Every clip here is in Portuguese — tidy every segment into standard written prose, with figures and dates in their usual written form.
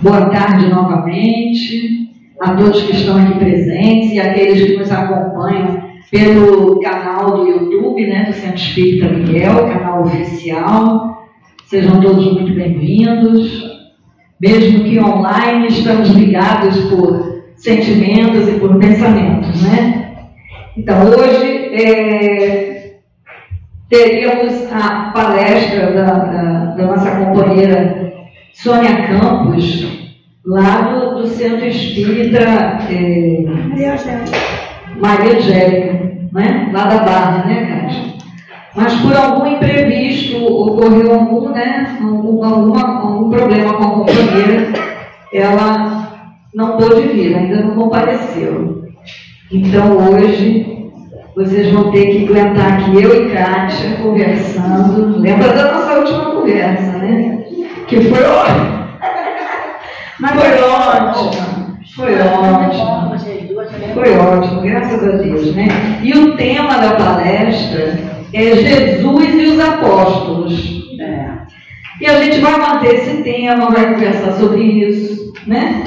Boa tarde novamente a todos que estão aqui presentes e aqueles que nos acompanham pelo canal do YouTube, né, do Centro Espírita Miguel, canal oficial. Sejam todos muito bem-vindos. Mesmo que online, estamos ligados por sentimentos e por pensamentos, né? Então, hoje teríamos a palestra da nossa companheira Sônia Campos, lá do Centro Espírita Maria Angélica, né? Lá da Barra, né, Cátia? Mas por algum imprevisto, ocorreu algum problema com a companheira, ela não pôde vir, ainda não compareceu. Então hoje vocês vão ter que aguentar aqui eu e Cátia conversando. Lembra da nossa última conversa, né? Que foi ótimo. Mas foi ótimo, graças a Deus, né? E o tema da palestra é Jesus e os Apóstolos. E a gente vai manter esse tema, vai conversar sobre isso, né?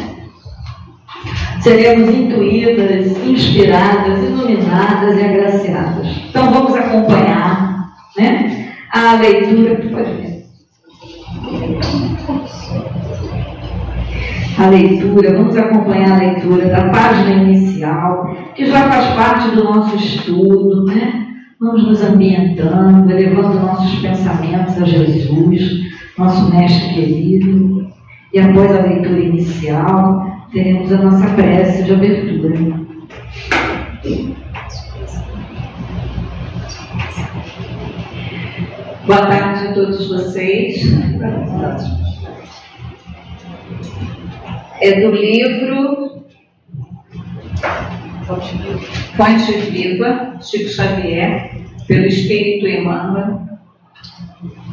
Seremos intuídas, inspiradas, iluminadas e agraciadas. Então vamos acompanhar, né, a leitura. Pode ver. A leitura, vamos acompanhar a leitura da página inicial, que já faz parte do nosso estudo, né? Vamos nos ambientando, elevando nossos pensamentos a Jesus, nosso mestre querido. E após a leitura inicial, teremos a nossa prece de abertura. Boa tarde a todos vocês. É do livro Fonte Viva, Chico Xavier, pelo Espírito Emmanuel,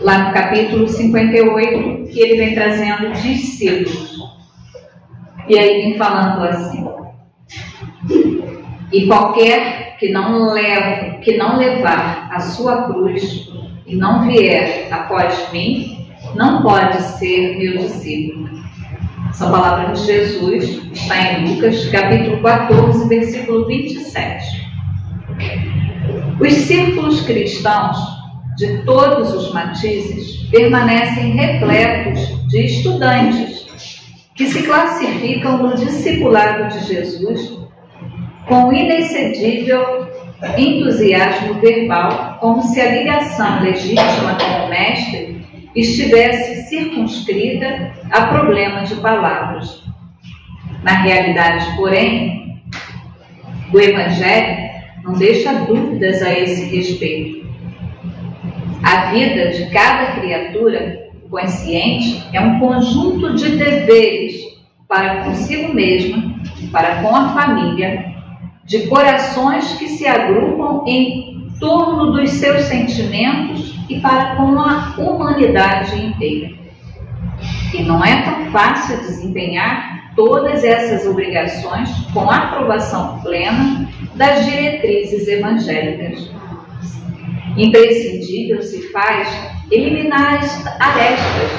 lá no capítulo 58, que ele vem trazendo discípulos. E aí vem falando assim: e qualquer que não levar a sua cruz e não vier após mim, não pode ser meu discípulo. Essa palavra de Jesus está em Lucas, capítulo 14, versículo 27. Os círculos cristãos de todos os matizes permanecem repletos de estudantes que se classificam no discipulado de Jesus com inexcedível entusiasmo verbal, como se a ligação legítima com o Mestre estivesse circunscrita a problema de palavras. Na realidade, porém, o Evangelho não deixa dúvidas a esse respeito. A vida de cada criatura consciente é um conjunto de deveres para consigo mesma, para com a família, de corações que se agrupam em torno dos seus sentimentos e para com a humanidade inteira. E não é tão fácil desempenhar todas essas obrigações com a aprovação plena das diretrizes evangélicas. Imprescindível se faz eliminar as arestas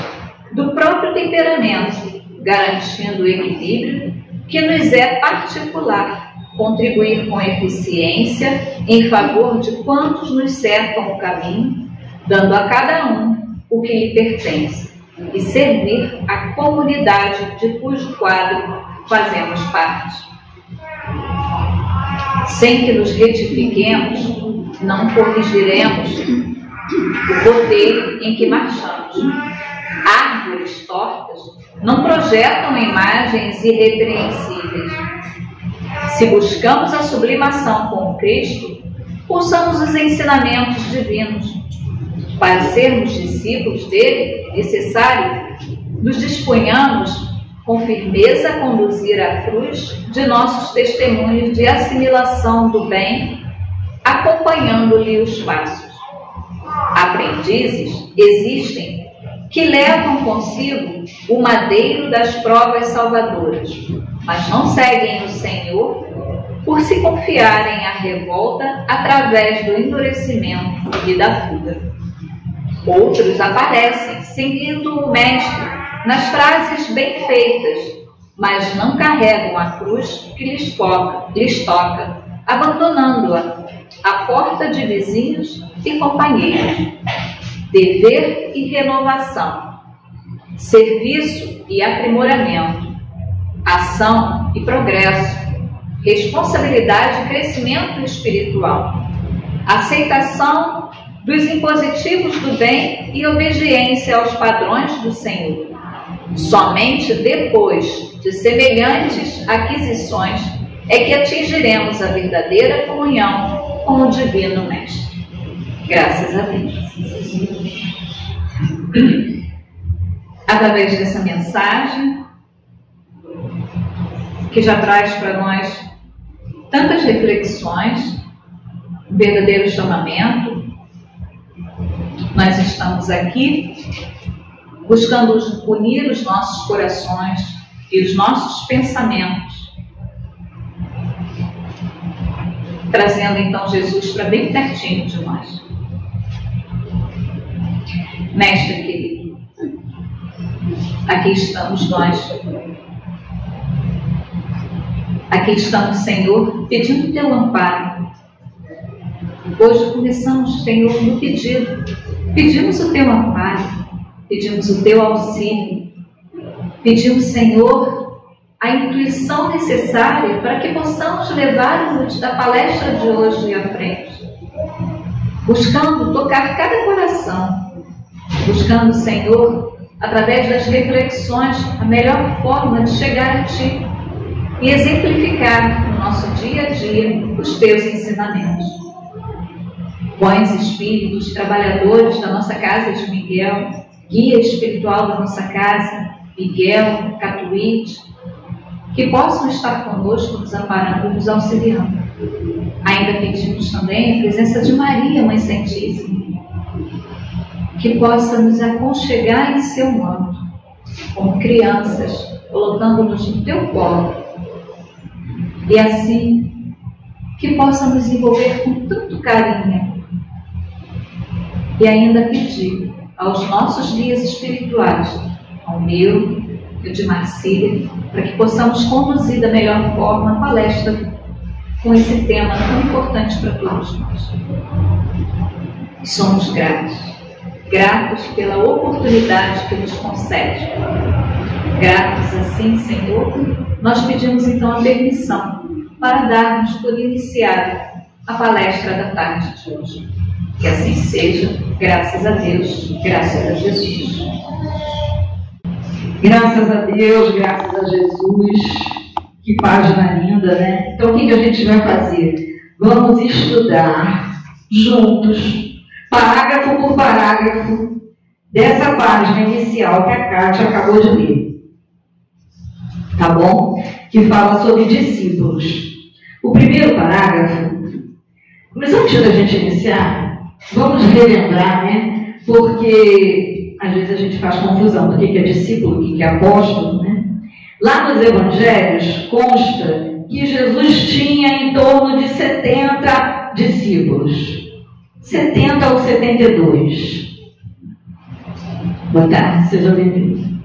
do próprio temperamento, garantindo o equilíbrio que nos é particular, contribuir com eficiência em favor de quantos nos cercam o caminho, dando a cada um o que lhe pertence, e servir a comunidade de cujo quadro fazemos parte. Sem que nos retifiquemos, não corrigiremos o roteiro em que marchamos. Árvores tortas não projetam imagens irrepreensíveis. Se buscamos a sublimação com Cristo, usamos os ensinamentos divinos. Para sermos discípulos dele, é necessário nos disponhamos com firmeza a conduzir a cruz de nossos testemunhos de assimilação do bem, acompanhando-lhe os passos. Aprendizes existem que levam consigo o madeiro das provas salvadoras, mas não seguem o Senhor por se confiarem à revolta através do endurecimento e da fuga. Outros aparecem seguindo o Mestre nas frases bem feitas, mas não carregam a cruz que lhes toca, abandonando-a à porta de vizinhos e companheiros. Dever e renovação, serviço e aprimoramento, ação e progresso, responsabilidade e crescimento espiritual, aceitação dos impositivos do bem e obediência aos padrões do Senhor. Somente depois de semelhantes aquisições é que atingiremos a verdadeira comunhão com o Divino Mestre. Graças a Deus. Através dessa mensagem, que já traz para nós tantas reflexões, um verdadeiro chamamento, nós estamos aqui buscando unir os nossos corações e os nossos pensamentos, trazendo então Jesus para bem pertinho de nós. Mestre querido, aqui estamos nós. Aqui estamos, Senhor, pedindo o teu amparo. Hoje começamos, Senhor, no pedido. Pedimos o teu amparo, pedimos o teu auxílio. Pedimos, Senhor, a intuição necessária para que possamos levar a palestra de hoje à frente. Buscando tocar cada coração. Buscando, Senhor, através das reflexões, a melhor forma de chegar a Ti e exemplificar no nosso dia a dia os Teus ensinamentos. Bons espíritos, trabalhadores da nossa casa de Miguel, guia espiritual da nossa casa, Miguel, Catuíte, que possam estar conosco, nos amparando e nos auxiliando. Ainda pedimos também a presença de Maria, Mãe Santíssima, que possa nos aconchegar em seu manto, como crianças, colocando-nos no teu colo, e assim que possa nos envolver com tanto carinho, e ainda pedir aos nossos guias espirituais, ao meu e o de Marcília, para que possamos conduzir da melhor forma a palestra com esse tema tão importante para todos nós. Somos gratos pela oportunidade que nos concede. Gratos assim, Senhor, nós pedimos então a permissão para darmos por iniciada a palestra da tarde de hoje. Que assim seja, graças a Deus, graças a Jesus. Graças a Deus, graças a Jesus. Que página linda, né? Então, o que a gente vai fazer? Vamos estudar juntos, parágrafo por parágrafo, dessa página inicial que a Kátia acabou de ler. Tá bom? Que fala sobre discípulos. O primeiro parágrafo, mas antes da gente iniciar, vamos relembrar, né? Porque às vezes a gente faz confusão do que é discípulo, o que é apóstolo, né? Lá nos evangelhos consta que Jesus tinha em torno de 70 discípulos. 70 ou 72. Boa tarde, seja bem-vindo.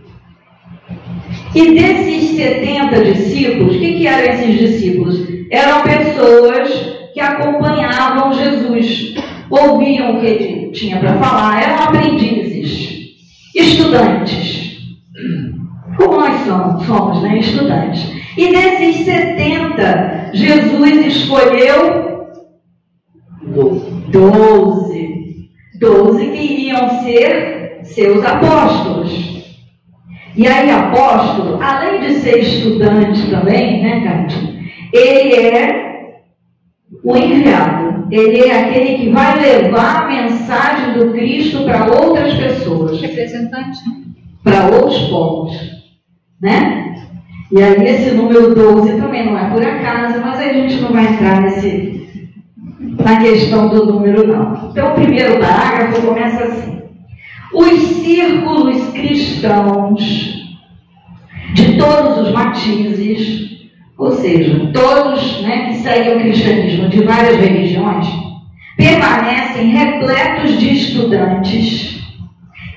E desses 70 discípulos, o que eram esses discípulos? Eram pessoas que acompanhavam Jesus, ouviam o que ele tinha para falar, eram aprendizes, estudantes. Como nós somos, né? Estudantes. E desses 70, Jesus escolheu 12 que iriam ser seus apóstolos. E aí, apóstolo, além de ser estudante também, né, Cátia? Ele é o enviado. Ele é aquele que vai levar a mensagem do Cristo para outras pessoas. Representante. Para outros povos. Né? E aí esse número 12 também não é por acaso, mas a gente não vai entrar na questão do número não. Então o primeiro parágrafo começa assim: os círculos cristãos de todos os matizes, ou seja, todos, né, que seguem o cristianismo de várias religiões, permanecem repletos de estudantes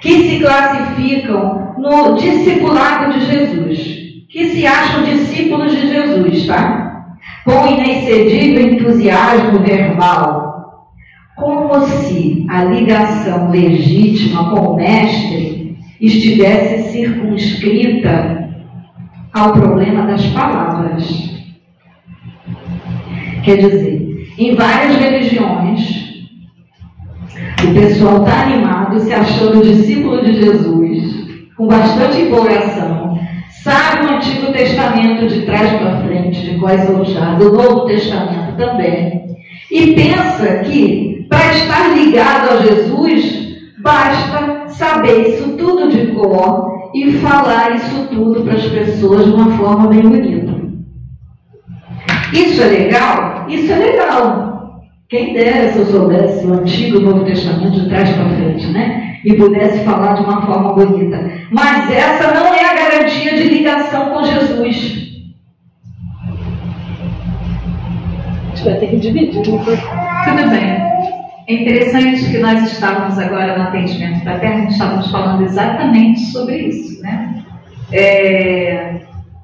que se classificam no discipulado de Jesus, que se acham discípulos de Jesus, tá? Com inexcedível entusiasmo verbal, como se a ligação legítima com o Mestre estivesse circunscrita ao problema das palavras. Quer dizer, em várias religiões, o pessoal está animado, se achando discípulo de Jesus, com bastante empolgação, sabe o Antigo Testamento de trás para frente, de cor salteado, o Novo Testamento também, e pensa que, para estar ligado a Jesus, basta saber isso tudo de cor e falar isso tudo para as pessoas de uma forma bem bonita. Isso é legal? Isso é legal. Quem dera se eu soubesse o Antigo e o Novo Testamento de trás para frente, né? E pudesse falar de uma forma bonita. Mas essa não é a garantia de ligação com Jesus. A gente vai ter que dividir. Tudo bem. É interessante que nós estávamos agora no atendimento fraterno, estávamos falando exatamente sobre isso, né?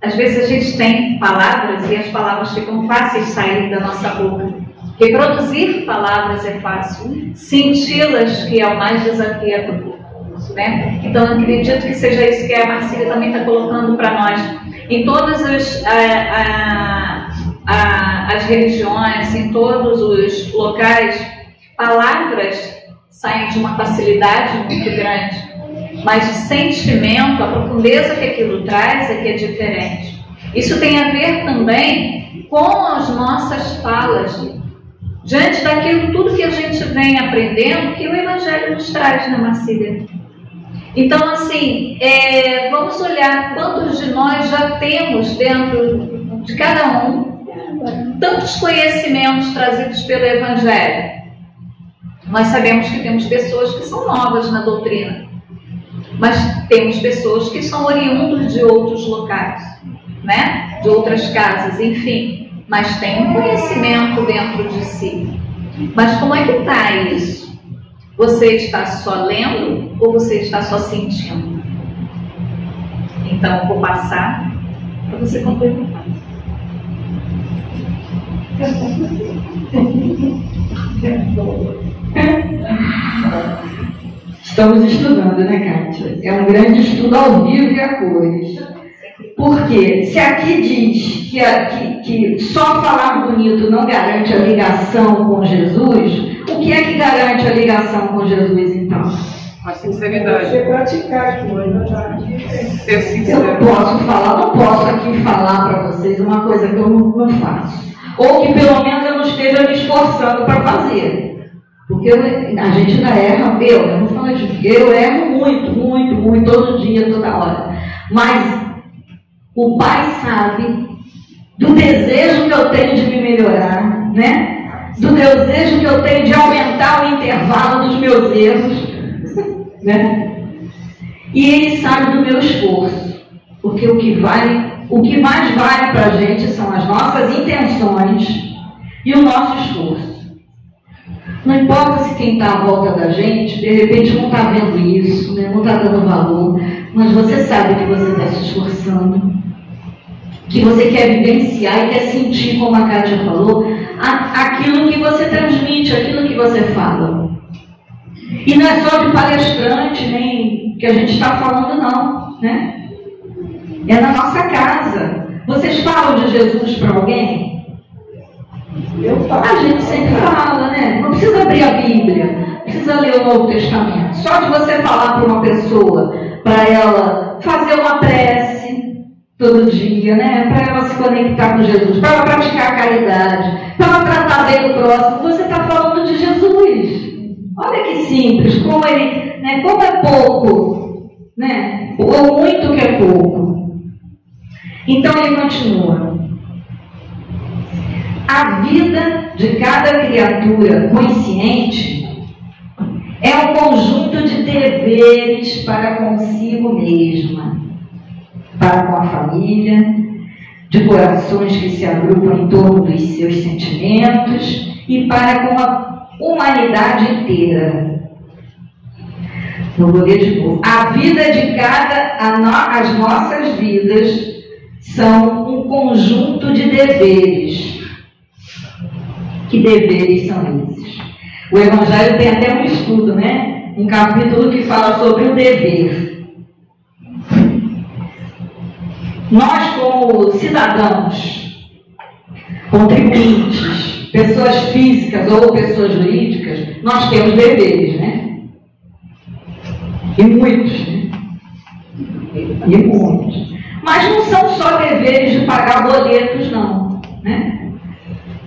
Às vezes a gente tem palavras e as palavras ficam fáceis de sair da nossa boca. Reproduzir palavras é fácil, senti-las que é o mais desafiador, né? Então eu acredito que seja isso que a Marcília também está colocando para nós. Em todas as religiões, em todos os locais, palavras saem de uma facilidade muito grande, mas o sentimento, a profundeza que aquilo traz é que é diferente. Isso tem a ver também com as nossas falas, diante daquilo tudo que a gente vem aprendendo, que o Evangelho nos traz, né, Marcília? Então, assim, vamos olhar quantos de nós já temos dentro de cada um tantos conhecimentos trazidos pelo Evangelho. Nós sabemos que temos pessoas que são novas na doutrina, mas temos pessoas que são oriundos de outros locais, né? De outras casas, enfim. Mas tem um conhecimento dentro de si. Mas como é que está isso? Você está só lendo ou você está só sentindo? Então, vou passar para você complementar. Estamos estudando, né, Kátia? É um grande estudo ao vivo e a cores. Porque se aqui diz que só falar bonito não garante a ligação com Jesus, o que é que garante a ligação com Jesus, então? A sinceridade. Você praticar aquilo. Ser sincero. Eu posso falar, não posso aqui falar para vocês uma coisa que eu não faço. Ou que pelo menos eu não esteja me esforçando para fazer. Porque a gente ainda erra, eu não falo de eu erro muito, todo dia, toda hora. Mas o Pai sabe do desejo que eu tenho de me melhorar, né? Do desejo que eu tenho de aumentar o intervalo dos meus erros, né? E Ele sabe do meu esforço, porque o que mais vale para a gente são as nossas intenções e o nosso esforço. Não importa se quem está à volta da gente, de repente não está vendo isso, né? Não está dando valor, mas você sabe que você está se esforçando, que você quer vivenciar e quer sentir, como a Kátia falou, aquilo que você transmite, aquilo que você fala. E não é só de palestrante, nem que a gente está falando, não, né? É na nossa casa. Vocês falam de Jesus para alguém? Eu falo. A gente sempre fala, né? Não precisa abrir a Bíblia, não precisa ler o Novo Testamento. Só de você falar para uma pessoa, para ela fazer uma prece todo dia, né? Para ela se conectar com Jesus, para ela praticar a caridade, para ela tratar bem o próximo, você está falando de Jesus. Olha que simples, como ele, né? Como é pouco, né? Ou muito que é pouco. Então ele continua. A vida de cada criatura consciente é um conjunto de deveres para consigo mesma, para com a família, de corações que se agrupam em torno dos seus sentimentos e para com a humanidade inteira. vou ler de novo. A vida de as nossas vidas são um conjunto de deveres. Que deveres são esses? O Evangelho tem até um estudo, né? Um capítulo que fala sobre o dever. Nós, como cidadãos, contribuintes, pessoas físicas ou pessoas jurídicas, nós temos deveres, né? E muitos, né? E muitos. Mas não são só deveres de pagar boletos, não, né?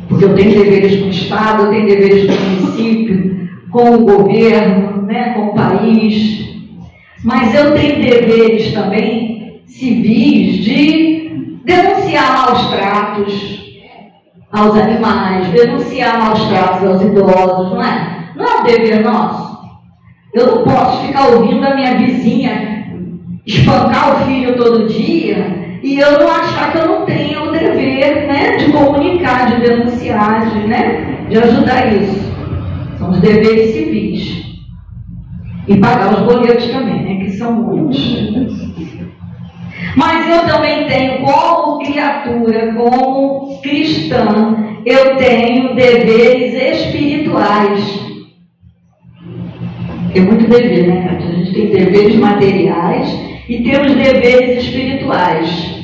Porque eu tenho deveres com o Estado, eu tenho deveres com o município, com o governo, né? Com o país. Mas eu tenho deveres também civis de denunciar maus tratos aos animais, denunciar maus tratos aos idosos, não é? Não é um dever nosso. Eu não posso ficar ouvindo a minha vizinha espancar o filho todo dia e eu não achar que eu não tenho o dever, né, de comunicar, de denunciar, de ajudar isso. São os deveres civis. E pagar os boletos também, né, que são muitos. Mas eu também tenho, como criatura, como cristã, eu tenho deveres espirituais. Tem muito dever, né, Cátia? A gente tem deveres materiais e temos deveres espirituais.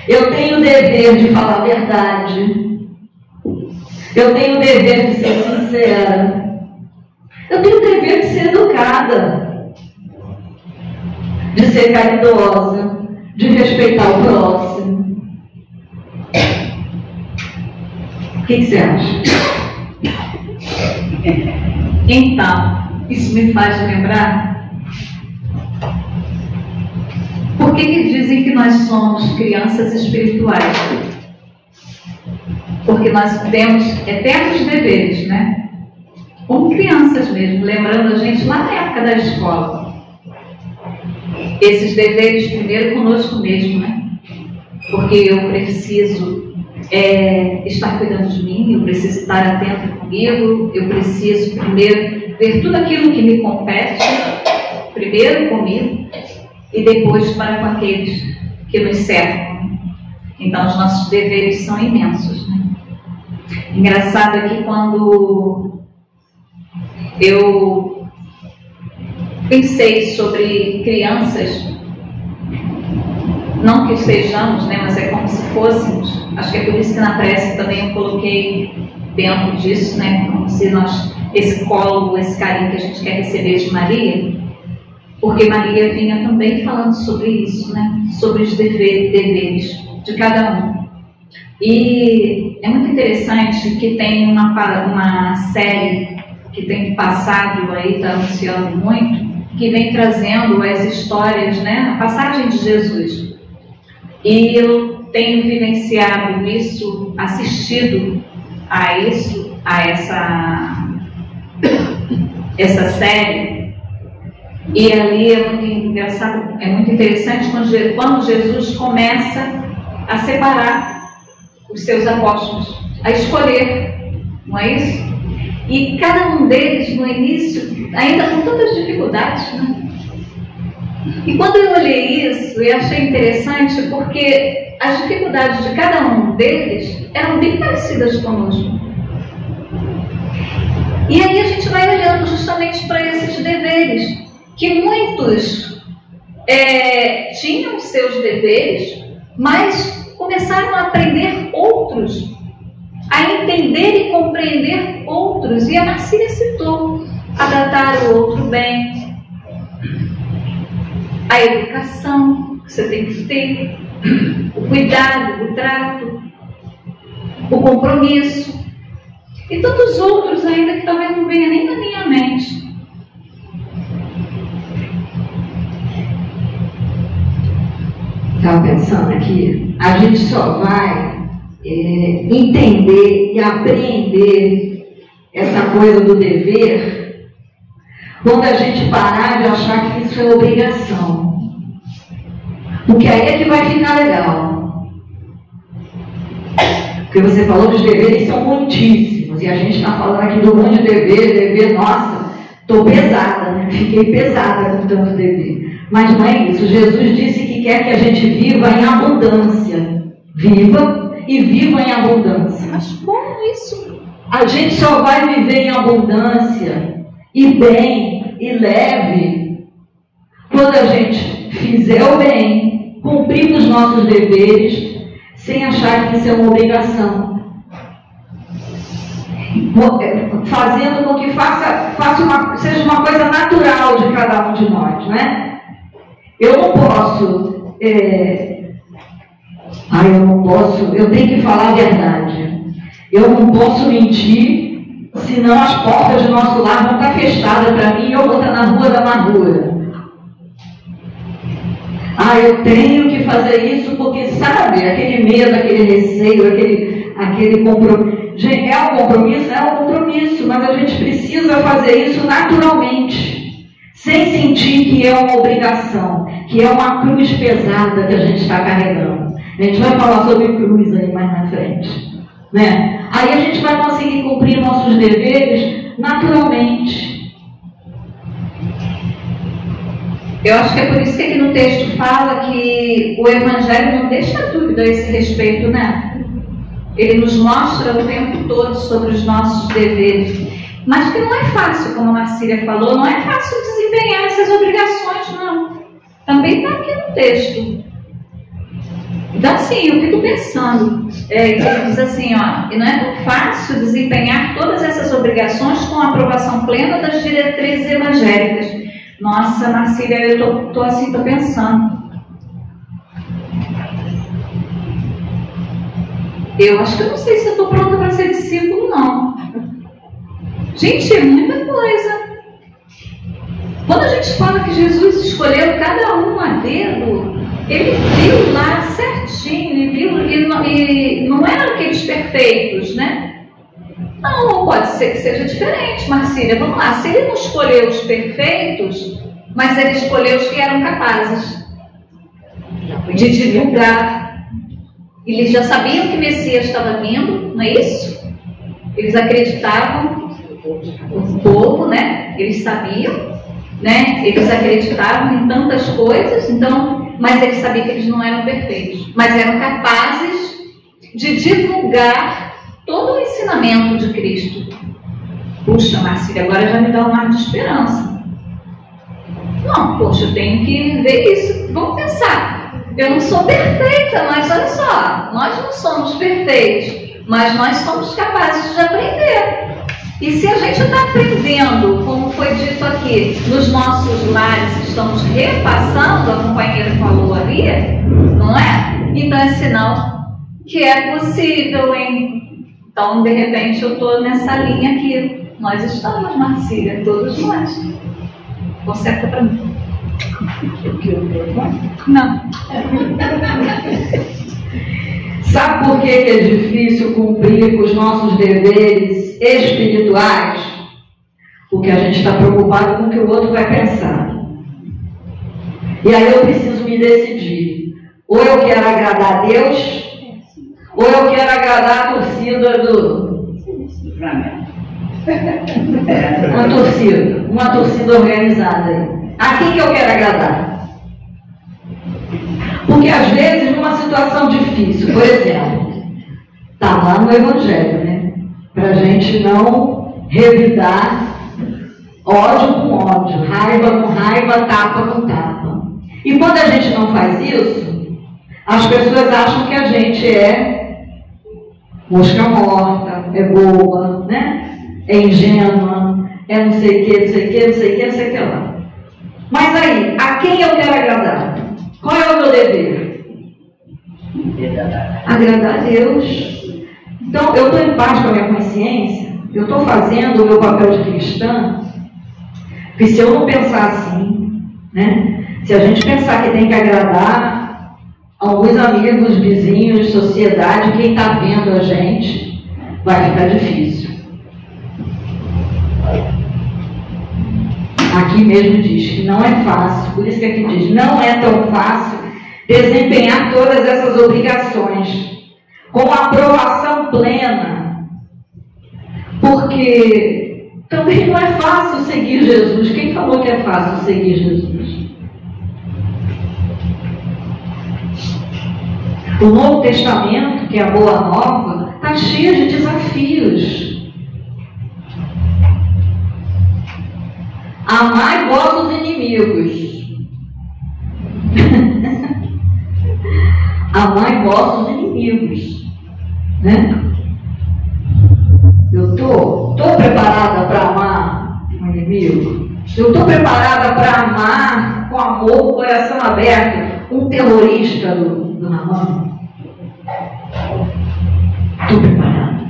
Eu tenho o dever de falar a verdade. Eu tenho o dever de ser sincera. Eu tenho o dever de ser educada, de ser caridosa, de respeitar o próximo. O que você acha? Então, isso me faz lembrar por que dizem que nós somos crianças espirituais? Porque nós temos eternos deveres, né? Como crianças mesmo, lembrando a gente lá na época da escola. Esses deveres primeiro conosco mesmo, né? Porque eu preciso estar cuidando de mim, eu preciso estar atento comigo, eu preciso primeiro ver tudo aquilo que me compete, primeiro comigo, e depois para com aqueles que nos cercam. Então, os nossos deveres são imensos, né? Engraçado é que quando eu pensei sobre crianças, não que sejamos, né, mas é como se fôssemos, acho que é por isso que na prece também eu coloquei dentro disso, né, como se nós, esse colo, esse carinho que a gente quer receber de Maria, porque Maria vinha também falando sobre isso, né? Sobre os deveres de cada um. E é muito interessante que tem uma série que tem passado aí, está anunciando muito, que vem trazendo as histórias, né? A passagem de Jesus. E eu tenho vivenciado isso, assistido a isso, a essa série. E ali é muito engraçado, é muito interessante quando Jesus começa a separar os seus apóstolos, a escolher, não é isso? E cada um deles no início ainda com tantas dificuldades, né? E quando eu olhei isso, eu achei interessante porque as dificuldades de cada um deles eram bem parecidas conosco. E aí a gente vai olhando justamente para esses deveres, que muitos tinham seus deveres, mas começaram a aprender outros, a entender e compreender outros. E a Marcília citou a tratar o outro bem, a educação que você tem que ter, o cuidado, o trato, o compromisso, e tantos outros ainda que talvez não venham nem na minha mente. Estava pensando aqui, a gente só vai entender e apreender essa coisa do dever quando a gente parar de achar que isso é obrigação. Porque aí é que vai ficar legal. Porque você falou que os deveres são muitíssimos, e a gente está falando aqui do monte de dever, nossa, Estou pesada, né? Fiquei pesada com tanto dever. Mas não é isso. Jesus disse que quer que a gente viva em abundância. Viva e viva em abundância. Mas como isso? A gente só vai viver em abundância e bem e leve quando a gente fizer o bem, cumprir os nossos deveres, sem achar que isso é uma obrigação. Fazendo com que seja uma coisa natural de cada um de nós, né? Eu não posso, eu tenho que falar a verdade. Eu não posso mentir, senão as portas do nosso lar vão estar fechadas para mim e eu vou estar na rua da amargura. Eu tenho que fazer isso porque, sabe, aquele medo, aquele receio, aquele compromisso. Gente, é um compromisso, mas a gente precisa fazer isso naturalmente, sem sentir que é uma obrigação, que é uma cruz pesada que a gente está carregando. A gente vai falar sobre cruz aí mais na frente, né? Aí a gente vai conseguir cumprir nossos deveres naturalmente. Eu acho que é por isso que aqui no texto fala que o Evangelho não deixa dúvida a esse respeito, né? Ele nos mostra o tempo todo sobre os nossos deveres. Mas que não é fácil, como a Marcília falou, não é fácil desempenhar essas obrigações, não. Também está aqui no texto. Então, assim, eu fico pensando, ele diz assim, e não é tão fácil desempenhar todas essas obrigações com a aprovação plena das diretrizes evangélicas. Nossa, Marcília, eu tô pensando. Eu acho que eu não sei se eu estou pronta para ser discípulo, não. Gente, é muita coisa. Quando a gente fala que Jesus escolheu cada um a dedo, ele viu lá certinho, e não eram aqueles perfeitos, né? Não, pode ser que seja diferente, Marcília. Vamos lá, se ele não escolheu os perfeitos, mas ele escolheu os que eram capazes de divulgar. Eles já sabiam que o Messias estava vindo, não é isso? Eles acreditavam, o povo, né? Eles sabiam, né? Eles acreditavam em tantas coisas, então, mas eles sabiam que eles não eram perfeitos, mas eram capazes de divulgar todo o ensinamento de Cristo. Puxa, Marcília, agora já me dá um ar de esperança. Não, poxa, eu tenho que ver isso. Vamos pensar. Eu não sou perfeita, mas olha só, nós não somos perfeitos, mas nós somos capazes de aprender. E se a gente está aprendendo, como foi dito aqui, nos nossos lares, estamos repassando, a companheira falou ali, não é? Então é sinal que é possível, hein? Então, de repente, eu estou nessa linha aqui. Nós estamos, Marcília, todos nós. Conserta para mim. Não. Sabe por que é difícil cumprir com os nossos deveres espirituais? Porque a gente está preocupado com o que o outro vai pensar. E aí eu preciso me decidir. Ou eu quero agradar a Deus, ou eu quero agradar a torcida do... Uma torcida organizada. A quem que eu quero agradar? Porque às vezes, numa situação difícil, por exemplo, está lá no Evangelho, né? Para a gente não revidar ódio com ódio, raiva com raiva, tapa com tapa. E quando a gente não faz isso, as pessoas acham que a gente é mosca morta, é boba, né? É ingênua, é não sei o que, não sei o que, não sei o que, não sei o que lá. Mas aí, a quem eu quero agradar? Qual é o meu dever? Agradar a Deus. Então, eu estou em paz com a minha consciência, eu estou fazendo o meu papel de cristã, porque se eu não pensar assim, né? Se a gente pensar que tem que agradar alguns amigos, vizinhos, sociedade, quem está vendo a gente, vai ficar difícil. Aqui mesmo diz que não é fácil, por isso que aqui diz, não é tão fácil desempenhar todas essas obrigações com aprovação plena, porque Também não é fácil seguir Jesus. Quem falou que é fácil seguir Jesus? O Novo Testamento, que é a Boa Nova, está cheio de desafios. Amai vossos inimigos. Amai vossos inimigos. Né? Eu estou preparada para amar um inimigo? Eu estou preparada para amar com amor, coração aberto, um terrorista do Ramon? Estou preparada.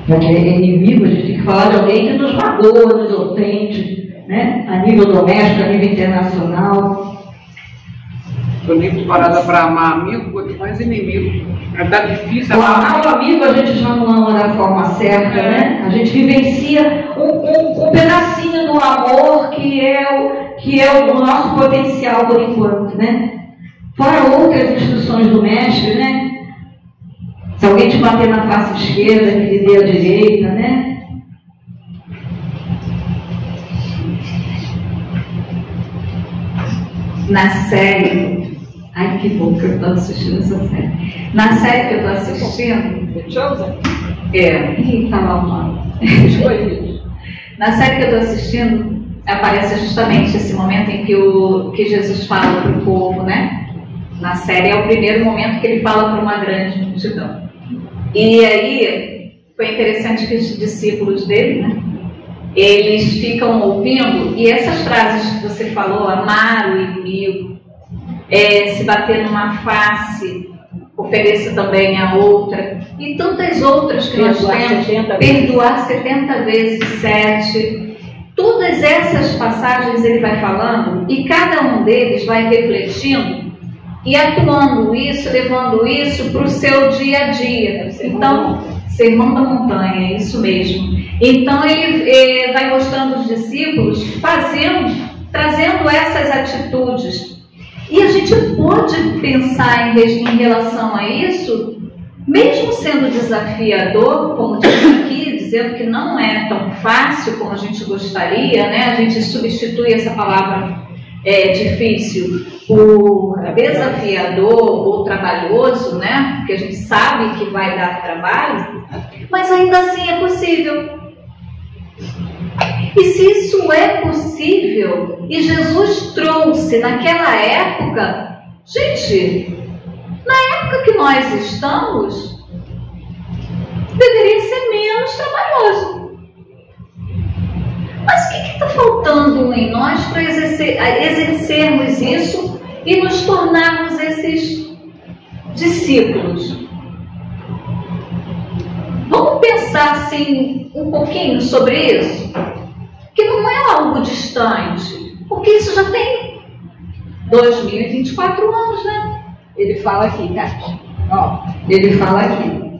Porque inimigo, a gente tem que falar de alguém que nos magoa, nos ofende, né? A nível doméstico, a nível internacional. Estou nem preparada para amar amigo, quanto mais inimigo. Está difícil amar o amigo, a gente já não ama da forma certa, né? A gente vivencia um pedacinho do amor que é o nosso potencial por enquanto, né? Fora outras instruções do mestre, né? Se alguém te bater na face esquerda, que lhe dê a direita, né? Na série... Ai, que bom que eu estou assistindo essa série. Na série que eu estou assistindo... The Chosen? Ih, tá lá o nome. Na série que eu estou assistindo, aparece justamente esse momento em que Jesus fala para o povo, né? Na série é o primeiro momento que ele fala para uma grande multidão. E aí, foi interessante que os discípulos dele, né? Eles ficam ouvindo, e essas frases que você falou, amar o inimigo, se bater numa face, ofereça também a outra, e tantas outras que nós temos, perdoar 70 vezes 7, todas essas passagens ele vai falando, e cada um deles vai refletindo, e atuando isso, levando isso para o seu dia a dia. Então, Sermão da Montanha, isso mesmo. Então, ele vai mostrando os discípulos trazendo essas atitudes. E a gente pode pensar em relação a isso, mesmo sendo desafiador, como diz aqui, dizendo que não é tão fácil como a gente gostaria, né? A gente substitui essa palavra difícil por desafiador ou trabalhoso, né? Porque a gente sabe que vai dar trabalho, mas ainda assim é possível. E se isso é possível, e Jesus trouxe naquela época, gente, na época que nós estamos, deveria ser menos trabalhoso. Mas o que está faltando em nós para exercermos isso e nos tornarmos esses discípulos? Vamos pensar assim um pouquinho sobre isso? Que não é algo distante, porque isso já tem 2024 anos, né? Ele fala aqui, Cátia. Ele fala aqui.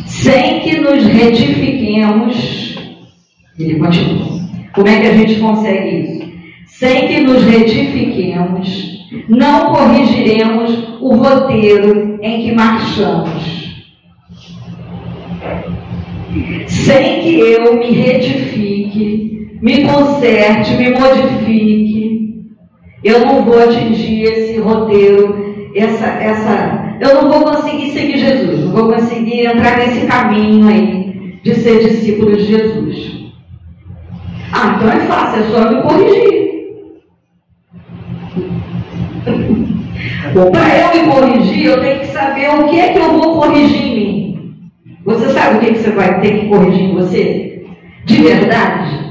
Sem que nos retifiquemos, ele continua. Como é que a gente consegue isso? Sem que nos retifiquemos, não corrigiremos o roteiro em que marchamos. Sem que eu me retifique, me conserte, me modifique, eu não vou atingir esse roteiro, eu não vou conseguir seguir Jesus, não vou conseguir entrar nesse caminho aí de ser discípulo de Jesus. Então é fácil, é só me corrigir. Para eu me corrigir, eu tenho que saber o que é que eu vou corrigir em mim. Você sabe o que você vai ter que corrigir em você? De verdade?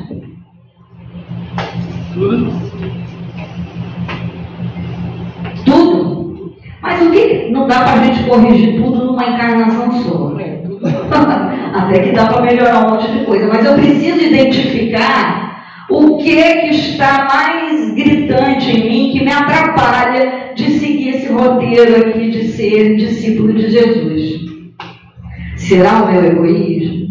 Tudo? Mas o que? Não dá para a gente corrigir tudo numa encarnação só. Até que dá para melhorar um monte de coisa. Mas eu preciso identificar o que é que está mais gritante em mim, que me atrapalha de seguir esse roteiro aqui de ser discípulo de Jesus. Será o meu egoísmo?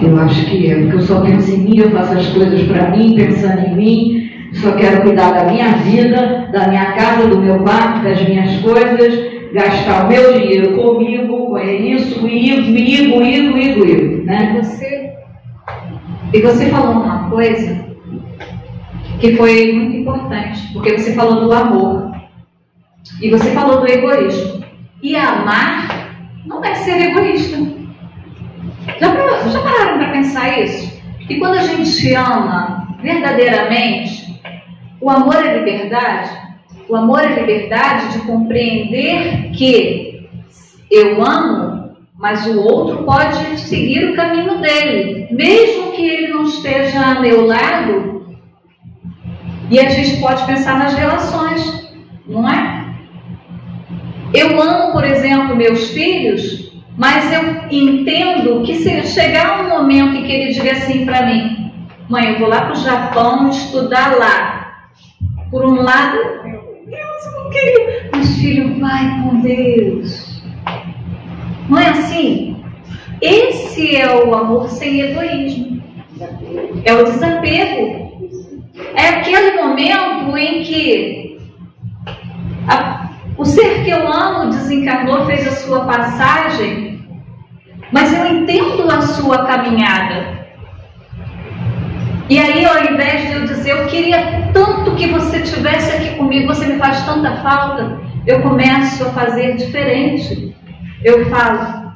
Eu acho que é, porque eu só penso em mim, eu faço as coisas para mim, pensando em mim, só quero cuidar da minha vida, da minha casa, do meu quarto, das minhas coisas, gastar o meu dinheiro comigo, é isso, né? E você falou uma coisa que foi muito importante, porque você falou do amor e você falou do egoísmo. E amar não é ser egoísta. Já pararam para pensar isso? E quando a gente ama verdadeiramente, o amor é liberdade. O amor é liberdade de compreender que eu amo, mas o outro pode seguir o caminho dele, mesmo que ele não esteja ao meu lado. E a gente pode pensar nas relações, não é? Eu amo, por exemplo, meus filhos, mas eu entendo que se chegar um momento em que ele diga assim para mim: mãe, eu vou lá para o Japão estudar lá. Por um lado, Deus, eu não queria. Mas filho, vai com Deus. Não é assim? Esse é o amor sem egoísmo. É o desapego. É aquele momento em que o ser que eu amo desencarnou, fez a sua passagem, mas eu entendo a sua caminhada. E aí, ao invés de eu dizer, eu queria tanto que você estivesse aqui comigo, você me faz tanta falta, eu começo a fazer diferente. Eu falo,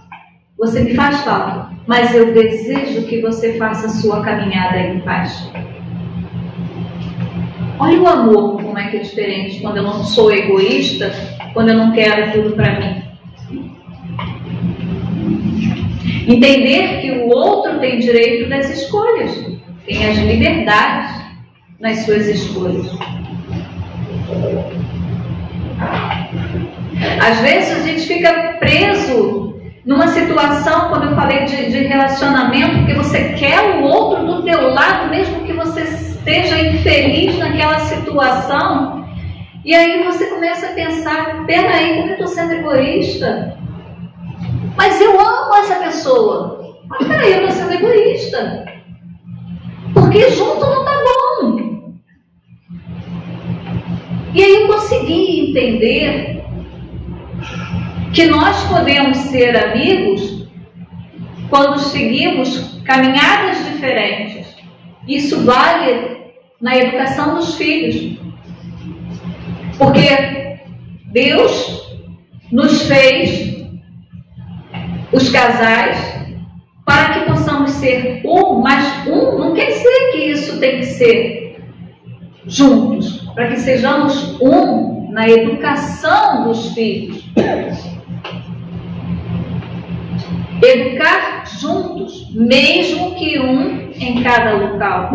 você me faz falta, mas eu desejo que você faça a sua caminhada em paz. Olha o amor, como é que é diferente quando eu não sou egoísta, quando eu não quero tudo para mim. Entender que o outro tem direito das escolhas, tem as liberdades nas suas escolhas. Às vezes a gente fica preso numa situação, quando eu falei de relacionamento, porque você quer o outro do teu lado, mesmo que você esteja infeliz naquela situação, e aí você começa a pensar, peraí, como eu estou sendo egoísta? Mas eu amo essa pessoa. Mas peraí, eu estou sendo egoísta. Porque junto não está bom. E aí eu consegui entender que nós podemos ser amigos quando seguimos caminhadas diferentes. Isso vale na educação dos filhos. Porque Deus nos fez, os casais, para que possamos ser um, mas um não quer dizer que isso tem que ser juntos, para que sejamos um na educação dos filhos. Educar juntos, mesmo que um em cada local.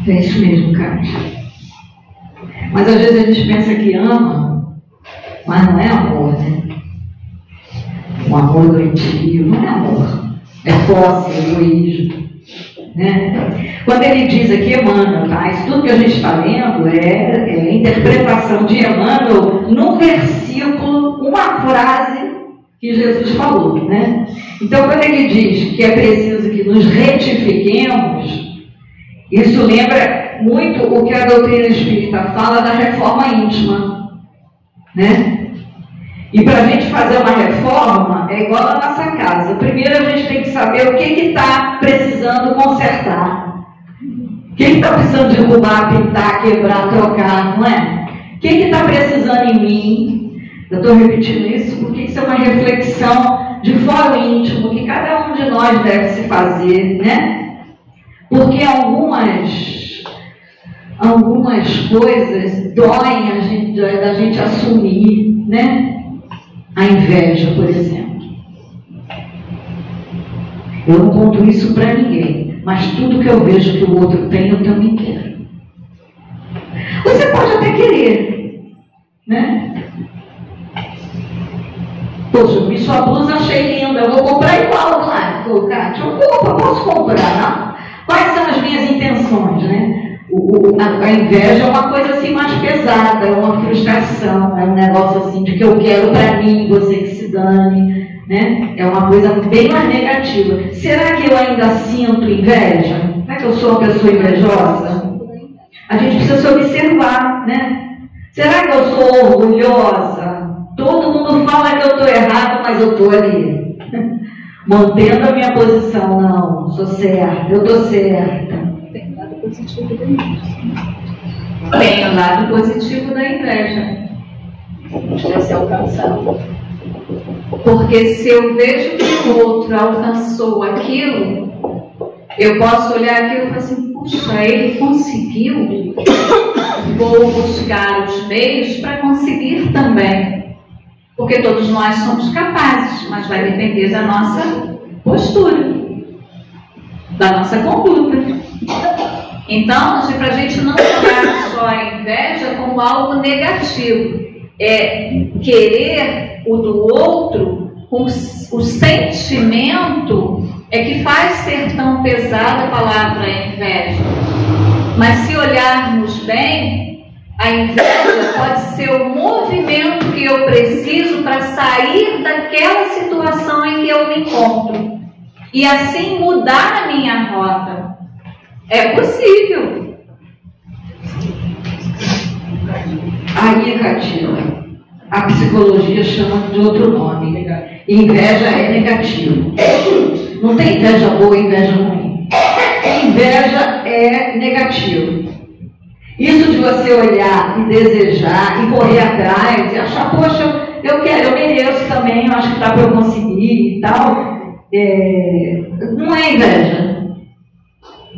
É isso mesmo, cara. Mas às vezes a gente pensa que ama, mas não é amor, né? O amor doentio não é amor. É posse, é egoísmo. Né? Quando ele diz aqui Emmanuel, tá? Isso tudo que a gente está lendo é a interpretação de Emmanuel no versículo, uma frase que Jesus falou, né? Então, quando ele diz que é preciso que nos retifiquemos, isso lembra muito o que a doutrina espírita fala da reforma íntima, né? E para a gente fazer uma reforma é igual a nossa casa. Primeiro a gente tem que saber o que está precisando consertar. O que está precisando derrubar, pintar, quebrar, trocar, não é? O que está precisando em mim? Eu estou repetindo isso porque isso é uma reflexão de fórum íntimo que cada um de nós deve se fazer, né? Porque algumas coisas doem da gente assumir, né? A inveja, por exemplo. Eu não conto isso para ninguém, mas tudo que eu vejo que o outro tem, eu também quero. Você pode até querer, né? Poxa, eu vi sua blusa, achei linda, eu vou comprar igual, claro. Kátia, eu posso comprar, não? Quais são as minhas intenções, né? A inveja é uma coisa assim mais pesada, é uma frustração, é um negócio assim de que eu quero para mim, você que se dane, né? É uma coisa bem mais negativa. Será que eu ainda sinto inveja? Será que eu sou uma pessoa invejosa? A gente precisa se observar, né? Será que eu sou orgulhosa? Todo mundo fala que eu estou errado, mas eu estou ali, mantendo a minha posição. Não, sou certa, eu estou certa. Tem o lado positivo da inveja. Tem o lado positivo da inveja. Já se alcançando. Porque se eu vejo que o outro alcançou aquilo, eu posso olhar aquilo e falar assim, puxa, ele conseguiu, vou buscar os meios para conseguir também. Porque todos nós somos capazes, mas vai depender da nossa postura, da nossa conduta. Então, para a gente não olhar só a inveja como algo negativo, é querer o do outro, o sentimento é que faz ser tão pesada a palavra inveja. Mas se olharmos bem, a inveja pode ser o movimento que eu preciso para sair daquela situação em que eu me encontro e assim mudar a minha rota. É possível. Aí, Catila, a psicologia chama de outro nome. Inveja é negativo. Não tem inveja boa e inveja ruim. Inveja é negativo. Isso de você olhar e desejar e correr atrás e achar, poxa, eu quero, eu mereço também, eu acho que dá para eu conseguir e tal, não é inveja.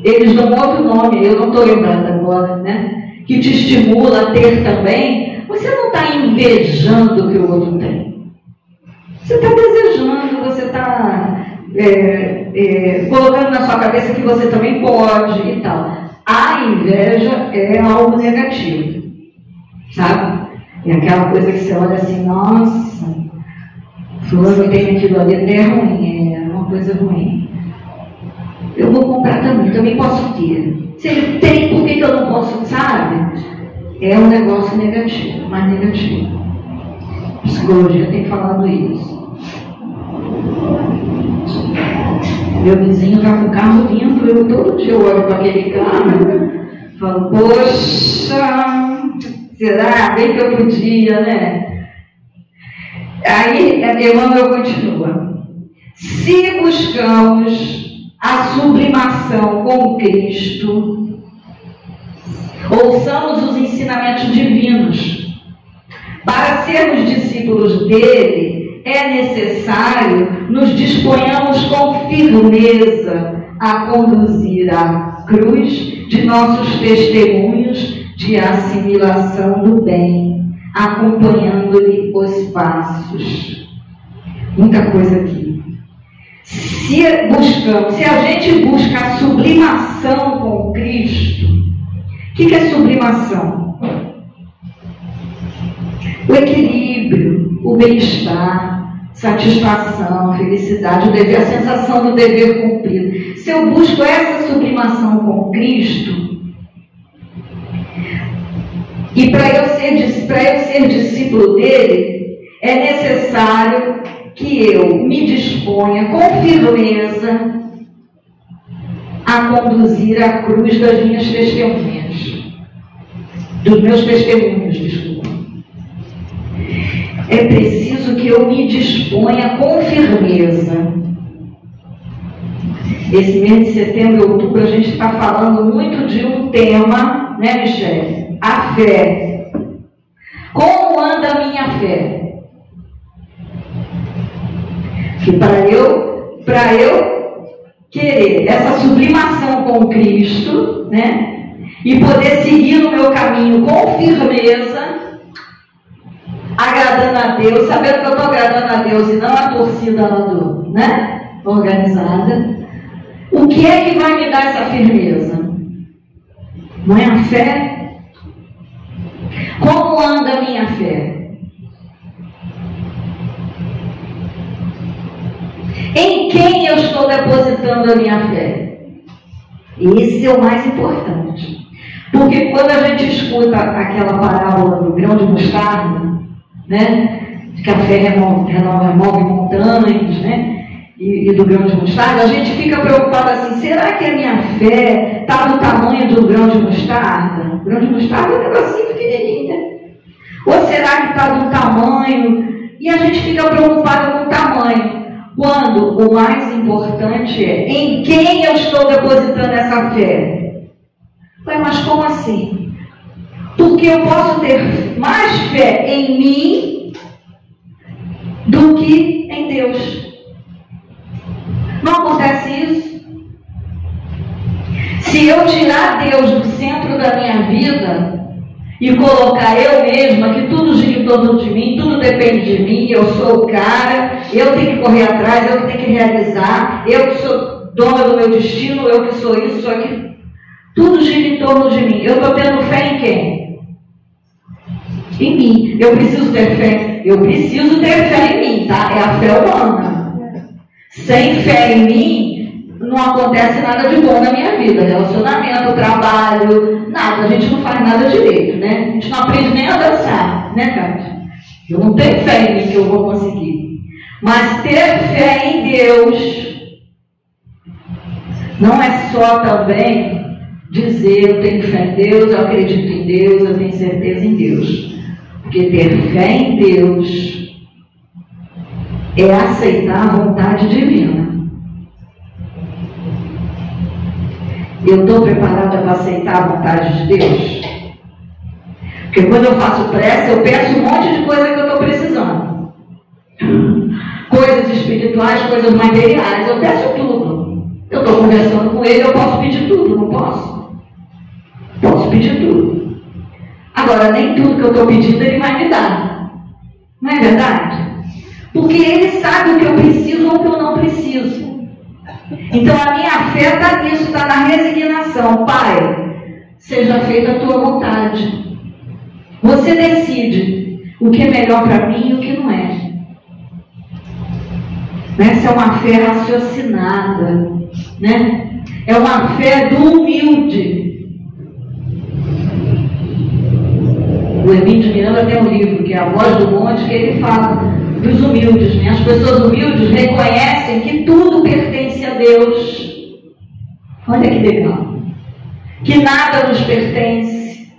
Eles dão outro nome, eu não estou lembrando agora, né? Que te estimula a ter também. Você não está invejando o que o outro tem. Você está desejando, você está colocando na sua cabeça que você também pode e tal. A inveja é algo negativo, sabe? É aquela coisa que você olha assim, nossa, fulano tem aquilo ali, até é ruim, é uma coisa ruim. Eu vou comprar também posso ter. Se ele tem, por que eu não posso, sabe? É um negócio negativo, mais negativo. A psicologia tem falado isso. Meu vizinho está com o carro limpo, eu todo dia olho para aquele carro, falo, poxa, será? Bem que eu podia, né? Aí Emmanuel continua. Se buscamos a sublimação com Cristo, ouçamos os ensinamentos divinos. Para sermos discípulos dele, é necessário nos disponhamos com firmeza a conduzir a cruz de nossos testemunhos de assimilação do bem, acompanhando-lhe os passos. Muita coisa aqui. Se a gente busca a sublimação com Cristo, o que é sublimação? O equilíbrio, o bem-estar, satisfação, felicidade, o dever, a sensação do dever cumprido. Se eu busco essa sublimação com Cristo, e para eu ser discípulo dele, é necessário que eu me disponha com firmeza a conduzir a cruz das minhas testemunhas, dos meus testemunhos, desculpa. É preciso que eu me disponha com firmeza. Esse mês de setembro e outubro a gente está falando muito de um tema, né, Michele? A fé. Como anda a minha fé? Que para eu querer essa sublimação com Cristo, né, e poder seguir no meu caminho com firmeza, agradando a Deus, sabendo que eu estou agradando a Deus e não a torcida lá né, organizada, o que é que vai me dar essa firmeza? Não é a fé? Como anda a minha fé? Em quem eu estou depositando a minha fé? Esse é o mais importante. Porque quando a gente escuta aquela parábola do grão de mostarda, né? que a fé remove montanhas, né? E do grão de mostarda, a gente fica preocupado assim, será que a minha fé está no tamanho do grão de mostarda? O grão de mostarda é um negocinho pequenininho, né? Ou será que está do tamanho? E a gente fica preocupado com o tamanho, quando o mais importante é em quem eu estou depositando essa fé. Ué, mas como assim? Porque eu posso ter mais fé em mim do que em Deus. Não acontece isso? Se eu tirar Deus do centro da minha vida e colocar eu mesma, que tudo gira em torno de mim, tudo depende de mim, eu sou o cara, eu tenho que correr atrás, eu que tenho que realizar, eu que sou dona do meu destino, eu que sou isso, sou aquilo, tudo gira em torno de mim. Eu estou tendo fé em quem? Em mim. Eu preciso ter fé. Eu preciso ter fé em mim, tá? É a fé humana. Sem fé em mim, não acontece nada de bom na minha vida. Relacionamento, trabalho, nada. A gente não faz nada direito, né? A gente não aprende nem a dançar, né, Cátia? Eu não tenho fé em mim que eu vou conseguir. Mas ter fé em Deus não é só também dizer eu tenho fé em Deus, eu acredito em Deus, eu tenho certeza em Deus. Porque ter fé em Deus é aceitar a vontade divina. Eu estou preparada para aceitar a vontade de Deus? Porque quando eu faço prece, eu peço um monte de coisa que eu estou precisando. Coisas espirituais, coisas materiais, eu peço tudo. Eu estou conversando com ele, eu posso pedir tudo, não posso? Posso pedir tudo. Agora, nem tudo que eu estou pedindo ele vai me dar. Não é verdade? Porque ele sabe o que eu preciso ou o que eu não preciso. Então a minha fé está nisso, está na resignação. Pai, seja feita a tua vontade. Você decide o que é melhor para mim e o que não é. Essa é uma fé raciocinada, né? É uma fé do humilde. O Hermínio de Miranda tem um livro, que é A Voz do Monte, que ele fala dos humildes, né? As pessoas humildes reconhecem que tudo pertence a Deus. Olha que legal. Que nada nos pertence.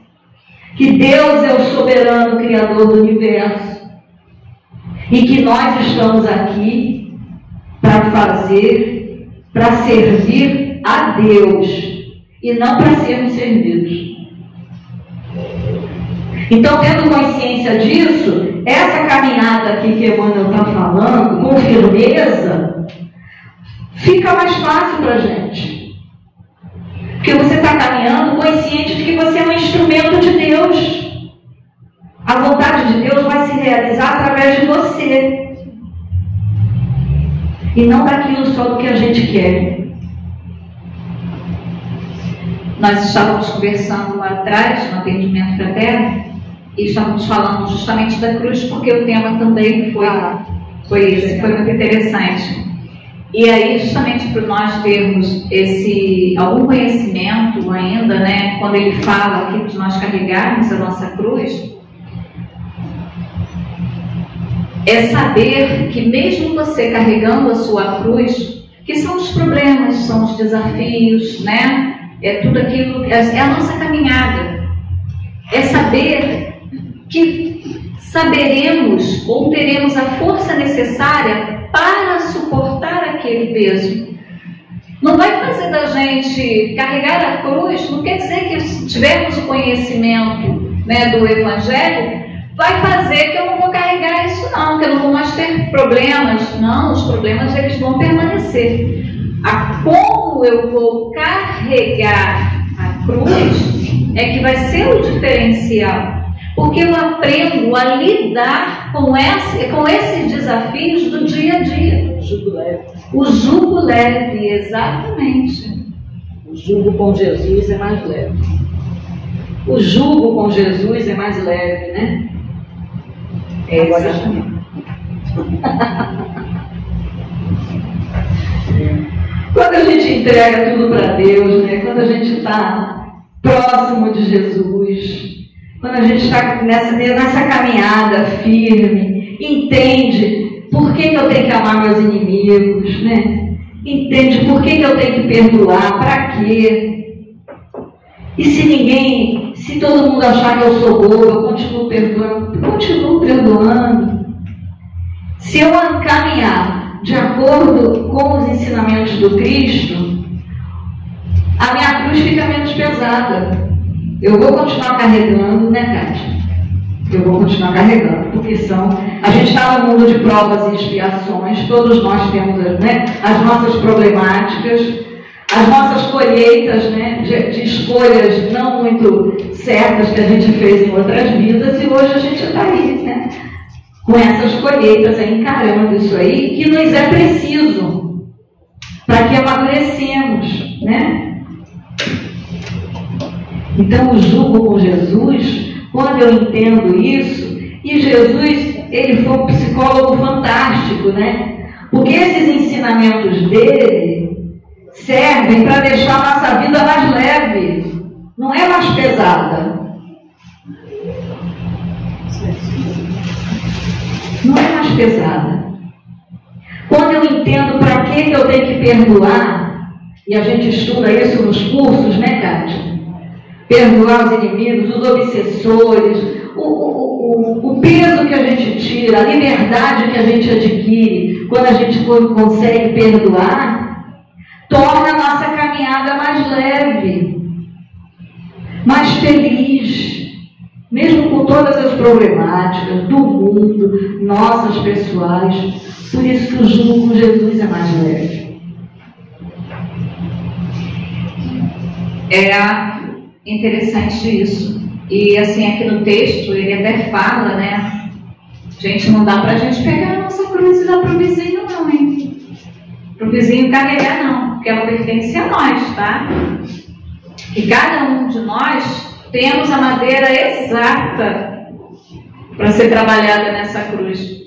Que Deus é o soberano Criador do universo. E que nós estamos aqui para fazer, para servir a Deus. E não para sermos servidos. Então, tendo consciência disso, essa caminhada aqui que Emmanuel está falando, com firmeza, fica mais fácil para a gente. Porque você está caminhando consciente de que você é um instrumento de Deus. A vontade de Deus vai se realizar através de você. E não daquilo só do que a gente quer. Nós estávamos conversando lá atrás, no atendimento fraterno, e estávamos falando justamente da cruz, porque o tema também foi esse, foi muito interessante. E aí, justamente para nós termos algum conhecimento ainda, né, quando ele fala aqui de nós carregarmos a nossa cruz, é saber que mesmo você carregando a sua cruz, que são os problemas, são os desafios, né, é tudo aquilo, é a nossa caminhada, é saber que saberemos ou teremos a força necessária para suportar aquele peso. Não vai fazer da gente carregar a cruz, não quer dizer que se tivermos o conhecimento, né, do Evangelho, vai fazer que eu não vou carregar isso não, que eu não vou mais ter problemas. Não, os problemas eles vão permanecer. Como eu vou carregar a cruz é que vai ser o diferencial. Porque eu aprendo a lidar com esses desafios do dia a dia. O jugo leve. O jugo leve, exatamente. O jugo com Jesus é mais leve. O jugo com Jesus é mais leve, né? É exatamente. Quando a gente entrega tudo para Deus, né? Quando a gente está próximo de Jesus, quando a gente está nessa caminhada firme, entende por que eu tenho que amar meus inimigos, né? Entende por que eu tenho que perdoar, para quê? E se todo mundo achar que eu sou boa, eu continuo perdoando. Se eu caminhar de acordo com os ensinamentos do Cristo, a minha cruz fica menos pesada. Eu vou continuar carregando, né, Kátia? Eu vou continuar carregando, porque a gente está no mundo de provas e expiações, todos nós temos, né, as nossas problemáticas, as nossas colheitas, né, de escolhas não muito certas que a gente fez em outras vidas, e hoje a gente está aí, né, com essas colheitas, encarando isso aí, que nos é preciso para que amadurecemos, né? Então, o jugo com Jesus, quando eu entendo isso, e Jesus, ele foi um psicólogo fantástico, né? Porque esses ensinamentos dele servem para deixar a nossa vida mais leve, não é mais pesada. Não é mais pesada. Quando eu entendo para que eu tenho que perdoar, e a gente estuda isso nos cursos, né, Kátia? Perdoar os inimigos, os obsessores, o peso que a gente tira, a liberdade que a gente adquire quando a gente consegue perdoar, torna a nossa caminhada mais leve, mais feliz. Mesmo com todas as problemáticas do mundo, nossas pessoais, por isso que o jugo com Jesus é mais leve. É interessante isso. E assim, aqui no texto, ele até fala, né? Gente, não dá pra gente pegar a nossa cruz e dar pro vizinho não, hein? Pro vizinho carregar não, porque ela pertence a nós, tá? E cada um de nós temos a madeira exata para ser trabalhada nessa cruz.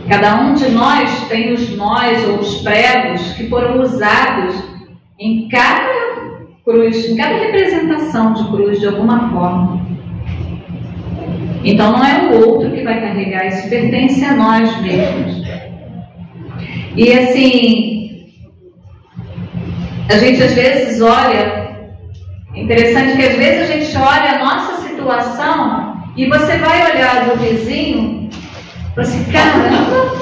Cada um de nós tem os nós ou os pregos que foram usados em cada cruz, em cada representação de cruz, de alguma forma. Então não é o outro que vai carregar, isso pertence a nós mesmos. E assim, a gente às vezes olha. Interessante que às vezes a gente olha a nossa situação e você vai olhar do vizinho e fala assim, caramba,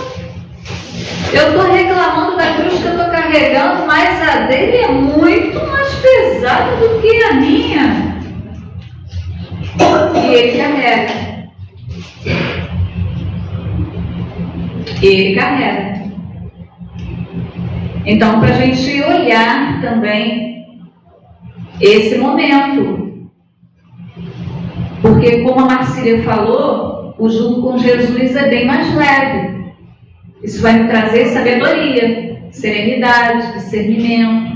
eu estou reclamando da cruz que eu estou carregando, mas a dele é muito mais pesada do que a minha. E ele carrega. Ele carrega. Então, para a gente olhar também esse momento, porque como a Marcília falou, o jugo com Jesus é bem mais leve. Isso vai me trazer sabedoria, serenidade, discernimento,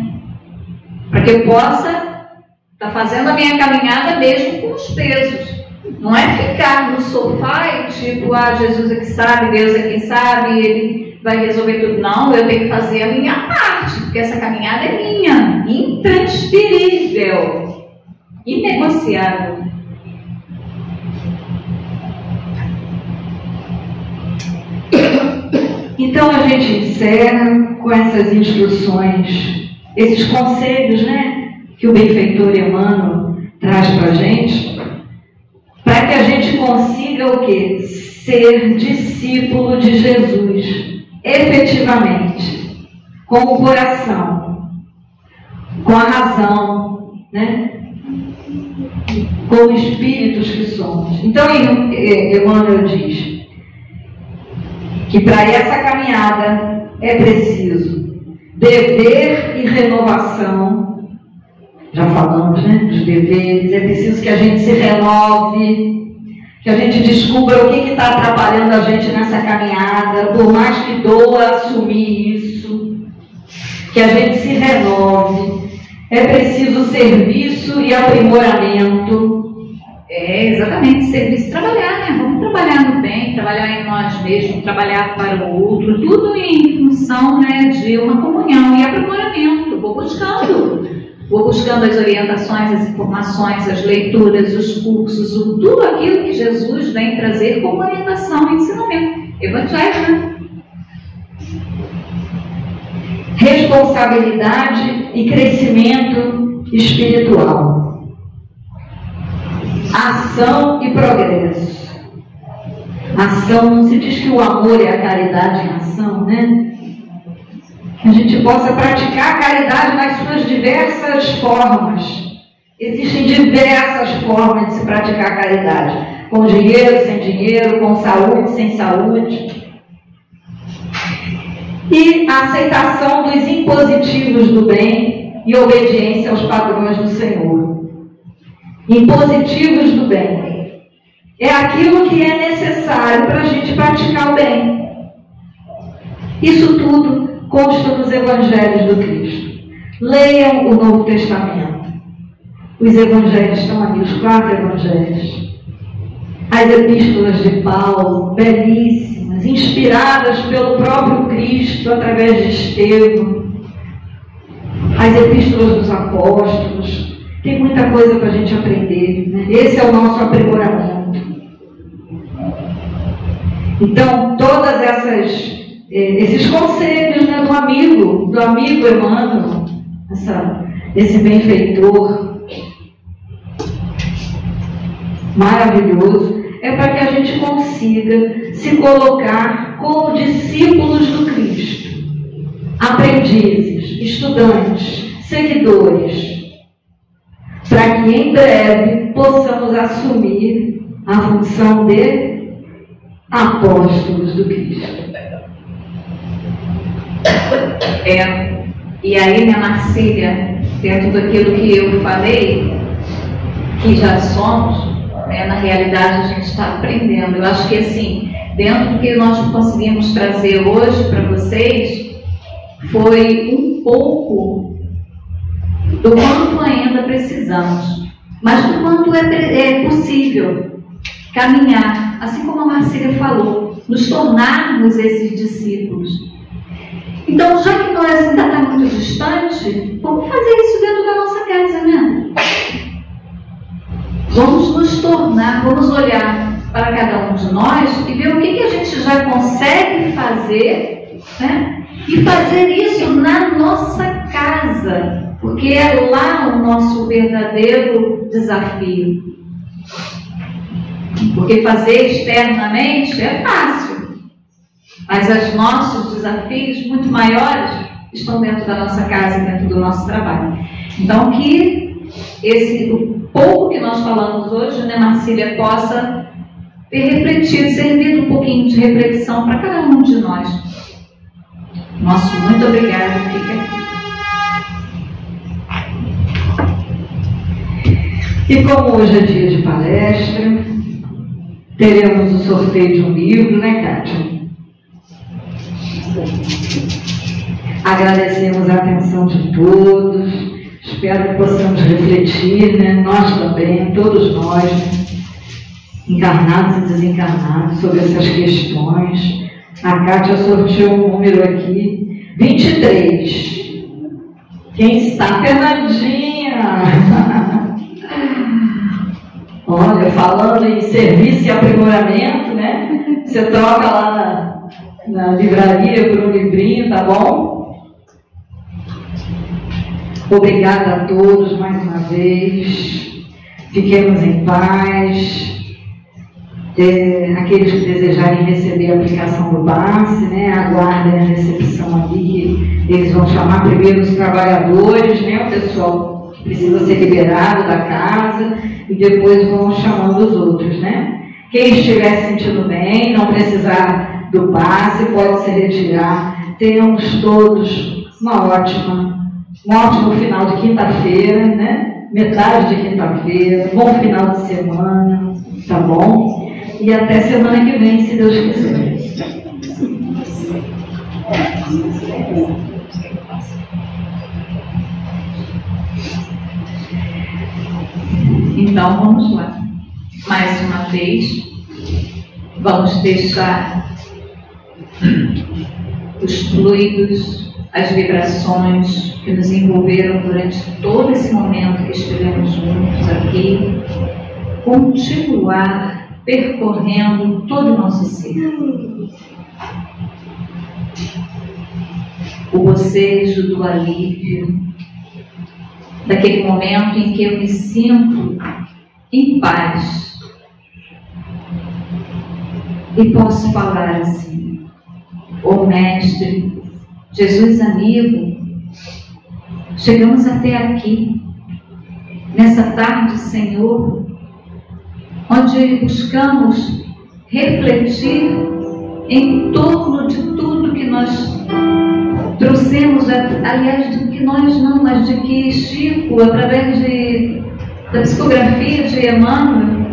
para que eu possa estar fazendo a minha caminhada mesmo com os pesos. Não é ficar no sofá e tipo, Jesus é que sabe, Deus é quem sabe, Ele vai resolver tudo. Não, eu tenho que fazer a minha parte, porque essa caminhada é minha, intransferível, inegociável. Então a gente encerra com essas instruções, esses conselhos, né, que o benfeitor Emmanuel traz para a gente, para que a gente consiga o quê? Ser discípulo de Jesus, efetivamente, com o coração, com a razão, né? Com os espíritos que somos. Então, Emmanuel diz que para essa caminhada é preciso dever e renovação. Já falamos, né, dos deveres. É preciso que a gente se renove, que a gente descubra o que está atrapalhando a gente nessa caminhada, por mais que doa assumir isso, que a gente se renove. É preciso serviço e aprimoramento. É, exatamente, serviço, trabalhar, né? Vamos trabalhar no bem, trabalhar em nós mesmos, trabalhar para o outro, tudo em função, né, de uma comunhão e aprimoramento. Vou buscando vou buscando as orientações, as informações, as leituras, os cursos, tudo aquilo que Jesus vem trazer como orientação e ensinamento. Evangelho, né? Responsabilidade e crescimento espiritual. Ação e progresso. Ação, não se diz que o amor é a caridade em ação, né? Que a gente possa praticar a caridade nas suas diversas formas. Existem diversas formas de se praticar a caridade. Com dinheiro, sem dinheiro, com saúde, sem saúde. E a aceitação dos impositivos do bem e obediência aos padrões do Senhor. Impositivos do bem. É aquilo que é necessário para a gente praticar o bem. Isso tudo consta nos Evangelhos do Cristo. Leiam o Novo Testamento. Os Evangelhos estão ali, os 4 Evangelhos. As epístolas de Paulo, belíssimas, inspiradas pelo próprio Cristo através de Estevão. As epístolas dos apóstolos. Tem muita coisa para a gente aprender, né? Esse é o nosso aprimoramento. Então, todas esses conselhos, né, do amigo Emmanuel, esse benfeitor maravilhoso, é para que a gente consiga se colocar como discípulos do Cristo, aprendizes, estudantes, seguidores, para que em breve possamos assumir a função de apóstolos do Cristo. E aí, minha Marcília, dentro daquilo que eu falei, que já somos, né, na realidade a gente está aprendendo. Eu acho que assim, dentro do que nós conseguimos trazer hoje para vocês, foi um pouco do quanto ainda precisamos, mas do quanto é possível caminhar, assim como a Marcília falou, nos tornarmos esses discípulos. Então, já que nós ainda estamos muito distante, vamos fazer isso dentro da nossa casa, né? Vamos nos tornar, vamos olhar para cada um de nós e ver o que a gente já consegue fazer, né? E fazer isso na nossa casa, porque é lá o nosso verdadeiro desafio. Porque fazer externamente é fácil, mas os nossos desafios muito maiores estão dentro da nossa casa, dentro do nosso trabalho. Então, que o pouco que nós falamos hoje, né, Marcília, possa ter refletido, servido um pouquinho de reflexão para cada um de nós. Nosso muito obrigado. Fica aqui. E como hoje é dia de palestra, teremos o sorteio de um livro, né, Kátia? Agradecemos a atenção de todos. Espero que possamos refletir, né? Nós também, todos nós, encarnados e desencarnados, sobre essas questões. A Kátia sorteou um número aqui, 23. Quem está? Fernandinha! Olha, falando em serviço e aprimoramento, né? Você troca lá na livraria por um livrinho, tá bom? Obrigada a todos mais uma vez. Fiquemos em paz. Aqueles que desejarem receber a aplicação do passe, né, aguardem a recepção ali. Eles vão chamar primeiro os trabalhadores, né, o pessoal que precisa ser liberado da casa, e depois vão chamando os outros, né? Quem estiver se sentindo bem, não precisar do passe, pode se retirar. Tenhamos todos um ótimo final de quinta-feira, né? Metade de quinta-feira, bom final de semana, tá bom? E até semana que vem, se Deus quiser. Então, vamos lá. Mais uma vez, vamos deixar os fluidos, as vibrações que nos envolveram durante todo esse momento que estivemos juntos aqui, continuar percorrendo todo o nosso ser. O bocejo do alívio, daquele momento em que eu me sinto em paz e posso falar assim: ô Mestre, Jesus amigo, chegamos até aqui, nessa tarde, Senhor, onde buscamos refletir em torno de tudo que nós trouxemos, aliás, de que nós não, mas de que Chico, através da psicografia de Emmanuel,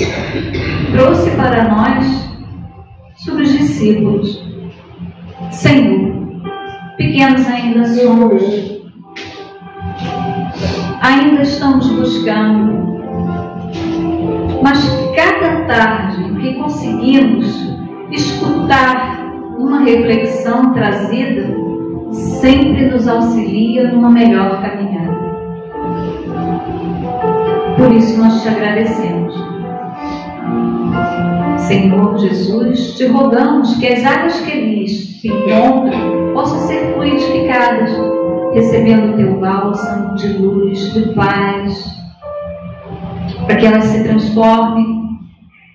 trouxe para nós sobre os discípulos. Senhor, pequenos ainda somos, ainda estamos buscando, mas cada tarde que conseguimos escutar uma reflexão trazida, sempre nos auxilia numa melhor caminhada. Por isso nós te agradecemos. Senhor Jesus, te rogamos que as águas que ali se encontram possam ser fluidificadas, recebendo o teu bálsamo de luz, de paz, para que elas se transformem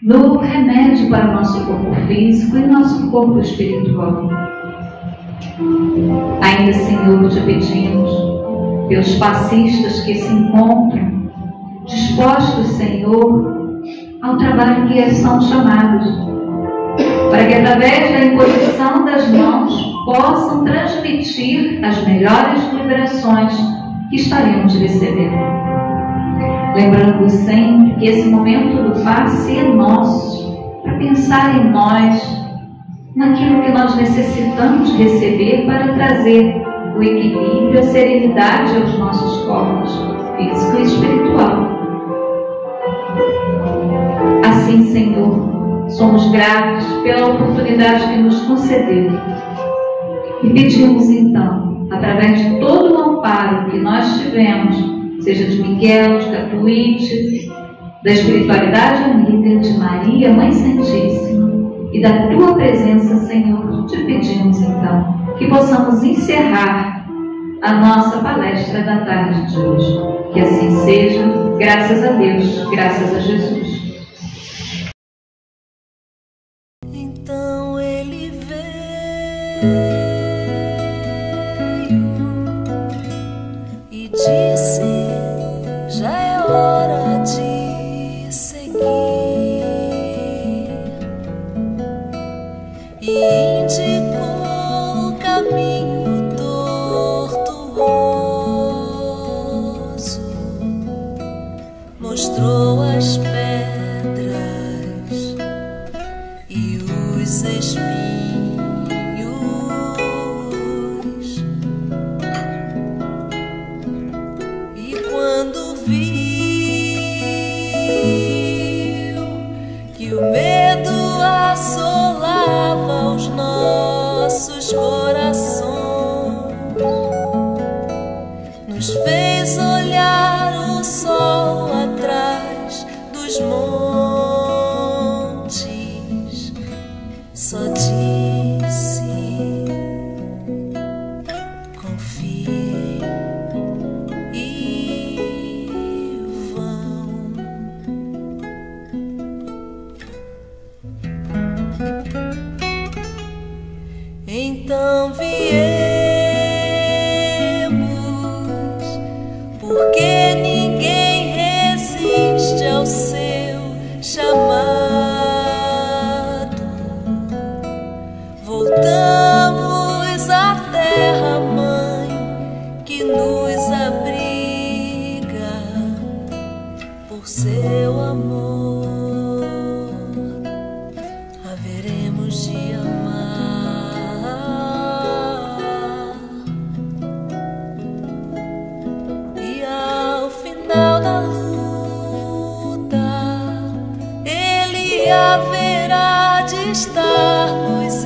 no remédio para o nosso corpo físico e nosso corpo espiritual. Ainda, Senhor, te pedimos pelos passistas que se encontram dispostos, Senhor, ao trabalho que são chamados, para que através da imposição das mãos possam transmitir as melhores vibrações que estaremos recebendo. Lembrando sempre que esse momento do passe é nosso, para pensar em nós, naquilo que nós necessitamos receber para trazer o equilíbrio, a serenidade aos nossos corpos, físico e espiritual. Assim, Senhor, somos gratos pela oportunidade que nos concedeu e pedimos então, através de todo o amparo que nós tivemos, seja de Miguel, de Catuíte, da espiritualidade amiga de Maria, Mãe Santíssima, e da tua presença, Senhor, te pedimos então que possamos encerrar a nossa palestra da tarde de hoje. Que assim seja, graças a Deus, graças a Jesus. Então ele veio e disse: já é hora de seguir. E indicou o caminho tortuoso, mostrou as pedras e os espinhos, e quando viu que o medo assolava os nossos corações, nos fez olhar o sol atrás dos montes. Só disse: confie e vão. Então viemos, porque ninguém resiste ao seu chamado. Voltamos à terra mãe que nos abriga por seu amor. Haveremos de amar. E ao final da luta, Ele haverá de estar nos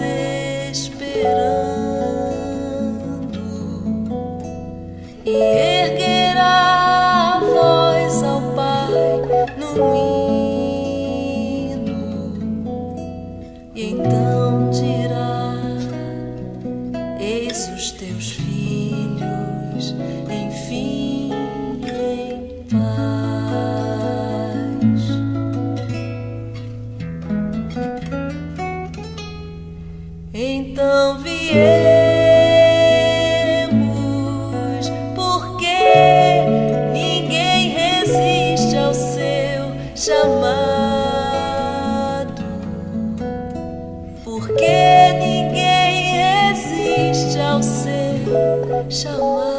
esperando. erguerá a voz ao Pai no hino, e então dirá: eis os teus filhos, enfim, em paz. Então viemos, porque ninguém resiste ao seu chamado, porque ninguém resiste ao seu chamado.